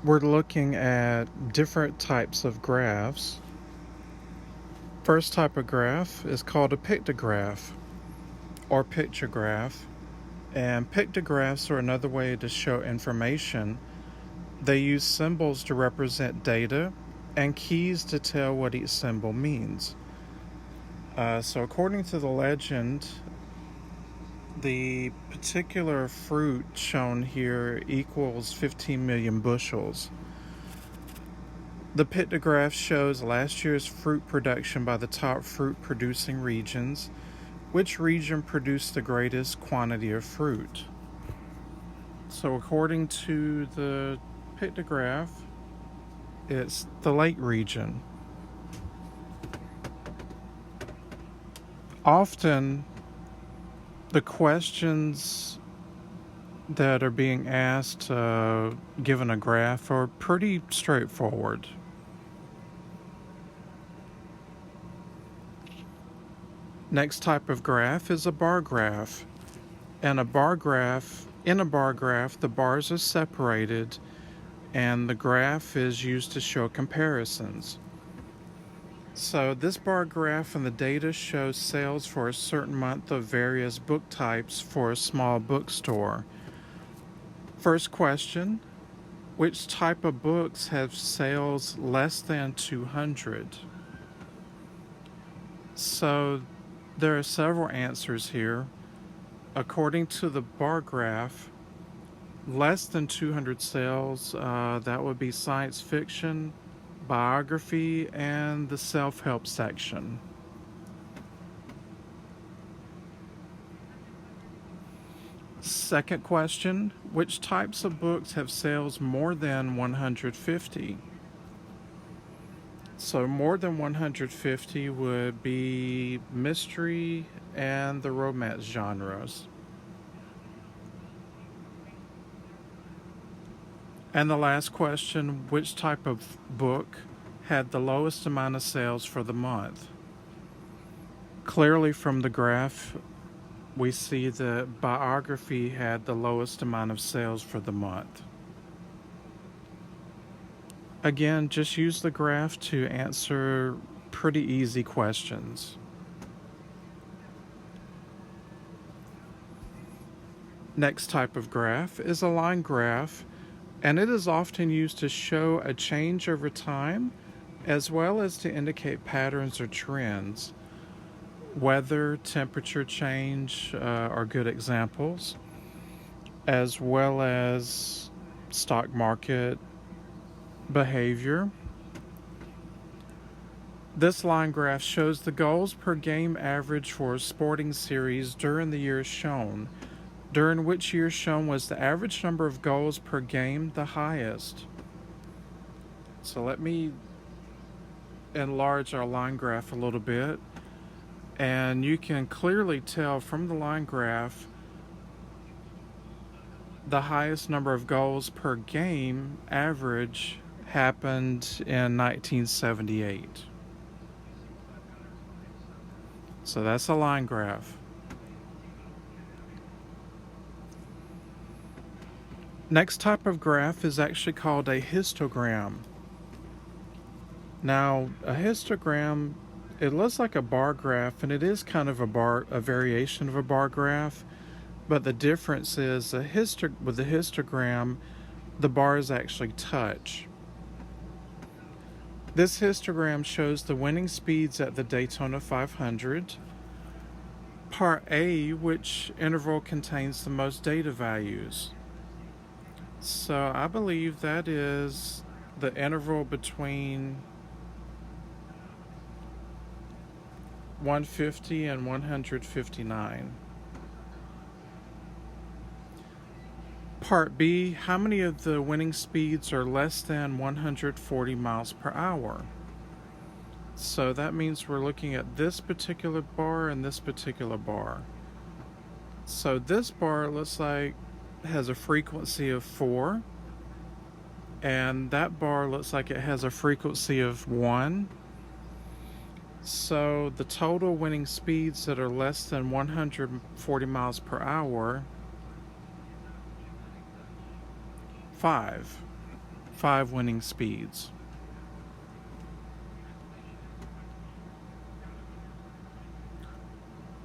we're looking at different types of graphs. First type of graph is called a pictograph or picture graph. And pictographs are another way to show information. They use symbols to represent data and keys to tell what each symbol means. So according to the legend, the particular fruit shown here equals 15 million bushels. The pictograph shows last year's fruit production by the top fruit producing regions. Which region produced the greatest quantity of fruit? So according to the pictograph, it's the lake region. Often, the questions that are being asked given a graph are pretty straightforward. Next type of graph is a bar graph. And in a bar graph, the bars are separated and the graph is used to show comparisons. So this bar graph and the data shows sales for a certain month of various book types for a small bookstore. First question, which type of books have sales less than 200? So there are several answers here. According to the bar graph, less than 200 sales, that would be science fiction, biography, and the self-help section. Second question, which types of books have sales more than 150? So more than 150 would be mystery and the romance genres. And the last question, which type of book had the lowest amount of sales for the month? Clearly from the graph, we see that biography had the lowest amount of sales for the month. Again, just use the graph to answer pretty easy questions. Next type of graph is a line graph, and it is often used to show a change over time as well as to indicate patterns or trends. Weather, temperature change are good examples, as well as stock market behavior. This line graph shows the goals per game average for a sporting series during the year shown. During which year shown was the average number of goals per game the highest? So let me enlarge our line graph a little bit. And you can clearly tell from the line graph the highest number of goals per game average happened in 1978. So that's a line graph. Next type of graph is actually called a histogram. Now, a histogram, it looks like a bar graph, and it is kind of a variation of a bar graph, but the difference is with the histogram, the bars actually touch. This histogram shows the winning speeds at the Daytona 500. Part A, which interval contains the most data values. So I believe that is the interval between 150 and 159. Part B, how many of the winning speeds are less than 140 miles per hour? So that means we're looking at this particular bar and this particular bar. So this bar looks like it has a frequency of 4, and that bar looks like it has a frequency of 1. So the total winning speeds that are less than 140 miles per hour, 5. 5 winning speeds.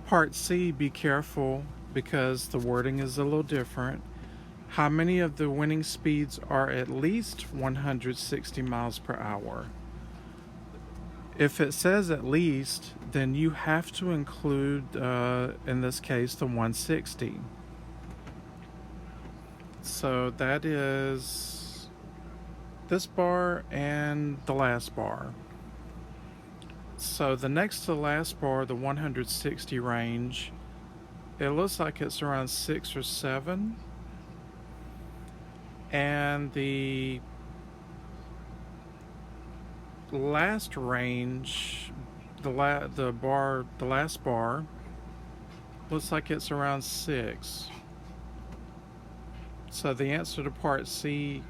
Part C, be careful because the wording is a little different. How many of the winning speeds are at least 160 miles per hour? If it says at least, then you have to include, in this case, the 160. So that is this bar and the last bar. So the next to the last bar, the 160 range, it looks like it's around 6 or 7. And the last range, the last bar, looks like it's around 6. So the answer to part C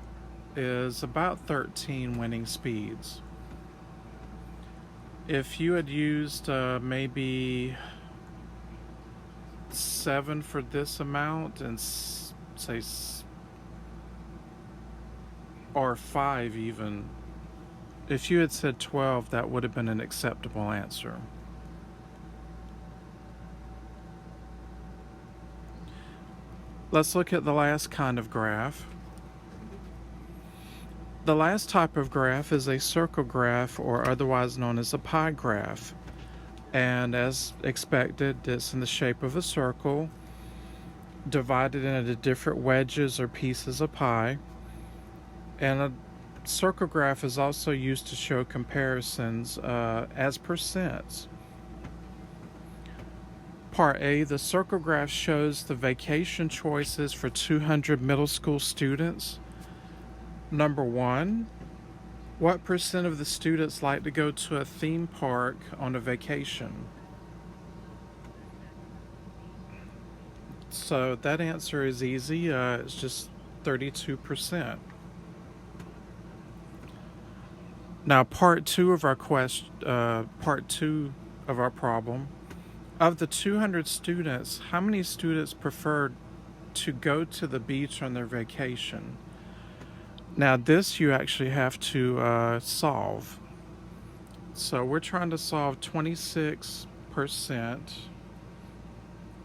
is about 13 winning speeds. If you had used maybe 7 for this amount and say, or 5 even, if you had said 12, that would have been an acceptable answer. Let's look at the last kind of graph. The last type of graph is a circle graph, or otherwise known as a pie graph. And as expected, it's in the shape of a circle, divided into different wedges or pieces of pie. And a circle graph is also used to show comparisons as percents. Part A, the circle graph shows the vacation choices for 200 middle school students. Number 1, what percent of the students like to go to a theme park on a vacation? So that answer is easy. It's just 32%. Now, part 2 of our problem. Of the 200 students, how many students preferred to go to the beach on their vacation? Now, this you actually have to solve. So we're trying to solve 26%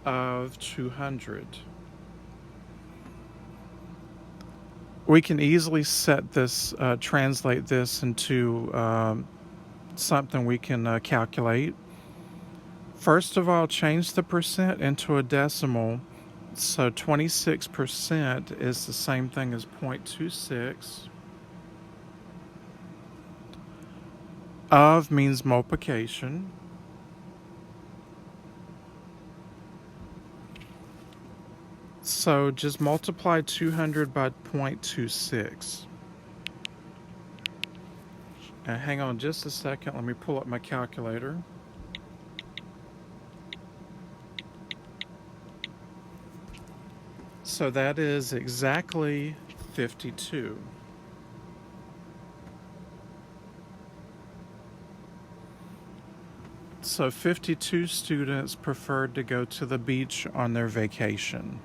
of 200. We can easily set this, translate this into something we can calculate. First of all, change the percent into a decimal. So 26% is the same thing as 0.26. Of means multiplication. So just multiply 200 by 0.26. Hang on just a second. Let me pull up my calculator. So that is exactly 52. So 52 students preferred to go to the beach on their vacation.